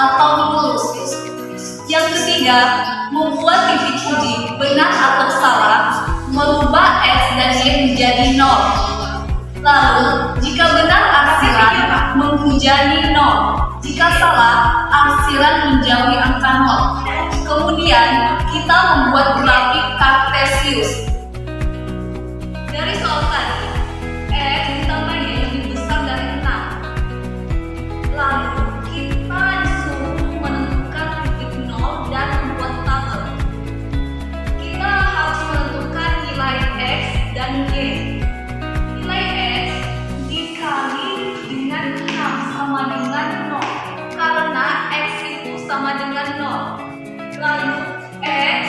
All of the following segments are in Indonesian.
atau false. Yang ketiga, membuat titik uji benar atau salah, merubah X dan Y menjadi 0. Lalu, jika benar arsiran menghujani 0, jika salah arsiran menjauhi angka 0. Kemudian, kita membuat grafik kartesius. Dari soal tadi, X ditambah Y lebih besar dari 6. Lalu, kita disuruh menentukan titik 0 dan membuat tabel. Kita harus menentukan nilai X dan Y. Nilai X dikali dengan 6 sama dengan 0, karena X itu sama dengan 0. Lalu, X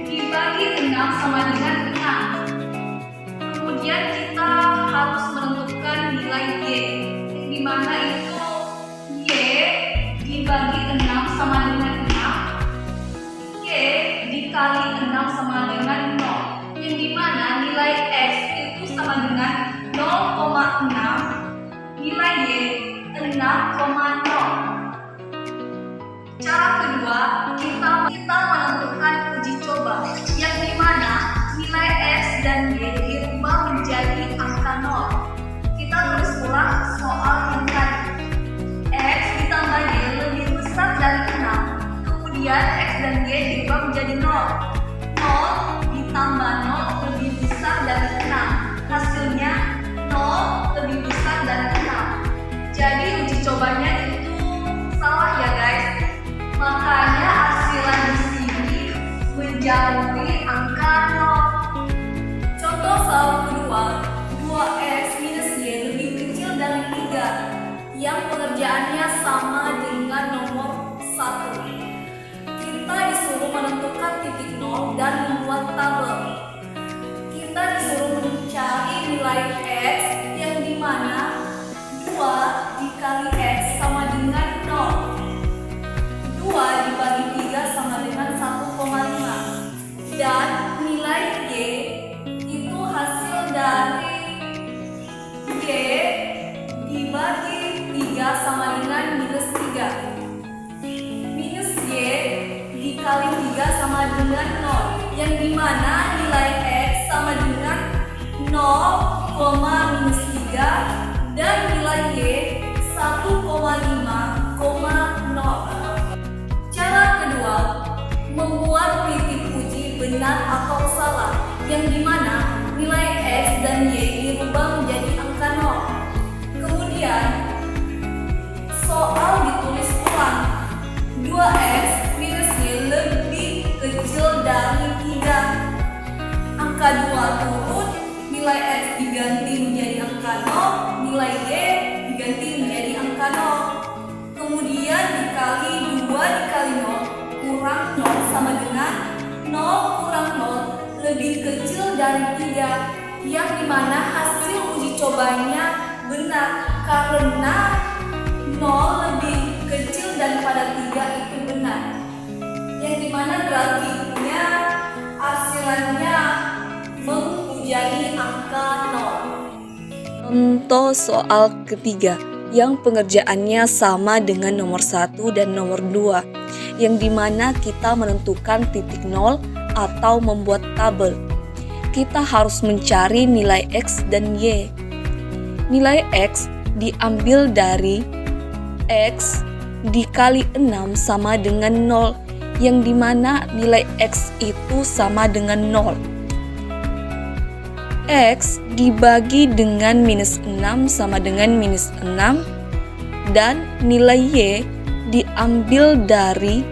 dibagi 6 sama dengan 6. Kemudian kita harus menentukan nilai Y, yang dimana itu Y dibagi 6 sama dengan 6, Y dikali 6 sama dengan 0, yang dimana nilai X itu sama dengan 0,6, nilai Y 6,0. Cara kedua, kita menentukan uji coba, yang dimana nilai X dan Y dirubah menjadi angka 0. Kita tulis ulang soal yang tadi. X ditambah Y lebih besar dari 6. Kemudian X dan Y dirubah menjadi 0. 0 ditambah 0 lebih besar dari 6. Hasilnya 0 lebih besar dari 6. Jadi uji cobanya itu salah ya guys. Makanya arsiran di sini menjauhi angka 0. Contoh soal kedua, 2x minus y lebih kecil dari 3, yang pengerjaannya sama dengan nomor 1. Kita disuruh menentukan titik 0 dan membuat tabel. Kita disuruh mencari nilai x, yang dimana 2 dikali x sama dengan 0. 2 dibagi 3 sama dengan 1,5. Dan nilai Y itu hasil dari Y dibagi 3 sama dengan minus 3. Minus Y dikali 3 sama dengan 0, yang dimana nilai X sama dengan 0, minus 3, dan nilai Y 1,5, 0. Cara kedua, membuat titik uji benar atau salah, yang dimana nilai X dan Y dirubah menjadi angka 0. Kemudian, soal ditulis ulang. 2x minus Y lebih kecil dari 3. Angka 2 turun, nilai X diganti menjadi angka 0, nilai Y diganti menjadi angka 0. Kemudian dikali 2 dikali 0 kurang 0 sama dengan 0 kurang 0 lebih kecil dari 3, yang dimana hasil uji cobanya benar karena 0 lebih kecil daripada 3 itu benar, yang dimana grafiknya arsirannya menghujani angka 0. Contoh soal ketiga, yang pengerjaannya sama dengan nomor 1 dan nomor 2, yang dimana kita menentukan titik 0 atau membuat tabel. Kita harus mencari nilai X dan Y. Nilai X diambil dari X dikali 6 sama dengan 0, yang dimana nilai X itu sama dengan 0. X dibagi dengan minus 6 sama dengan minus 6, dan nilai Y diambil dari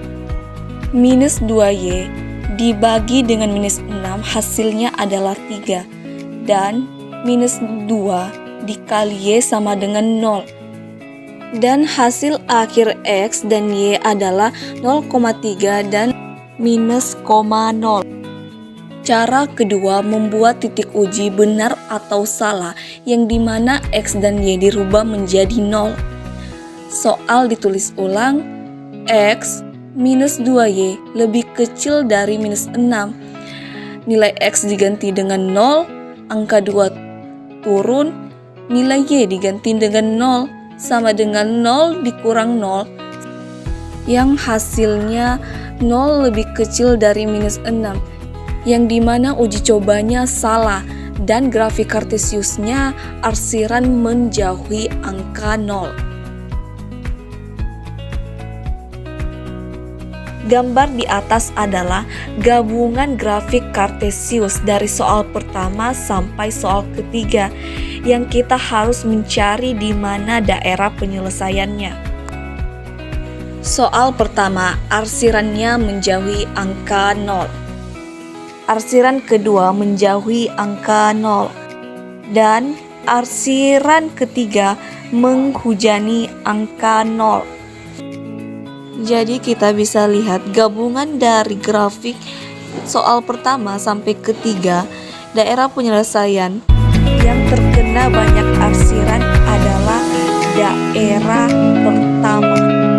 minus 2Y dibagi dengan minus 6, hasilnya adalah 3, dan minus 2 dikali Y sama dengan 0. Dan hasil akhir X dan Y adalah 0,3 dan minus 0. Cara kedua, membuat titik uji benar atau salah, yang dimana X dan Y dirubah menjadi 0. Soal ditulis ulang, X minus 2Y lebih kecil dari minus 6. Nilai X diganti dengan 0, angka 2 turun, nilai Y diganti dengan 0, sama dengan 0 dikurang 0, yang hasilnya 0 lebih kecil dari minus 6, yang dimana uji cobanya salah dan grafik kartesiusnya arsiran menjauhi angka 0. Gambar di atas adalah gabungan grafik kartesius dari soal pertama sampai soal ketiga yang kita harus mencari di mana daerah penyelesaiannya. Soal pertama, arsirannya menjauhi angka 0. Arsiran kedua menjauhi angka 0. Dan arsiran ketiga menghujani angka 0. Jadi kita bisa lihat gabungan dari grafik soal pertama sampai ketiga, daerah penyelesaian yang terkena banyak arsiran adalah daerah pertama.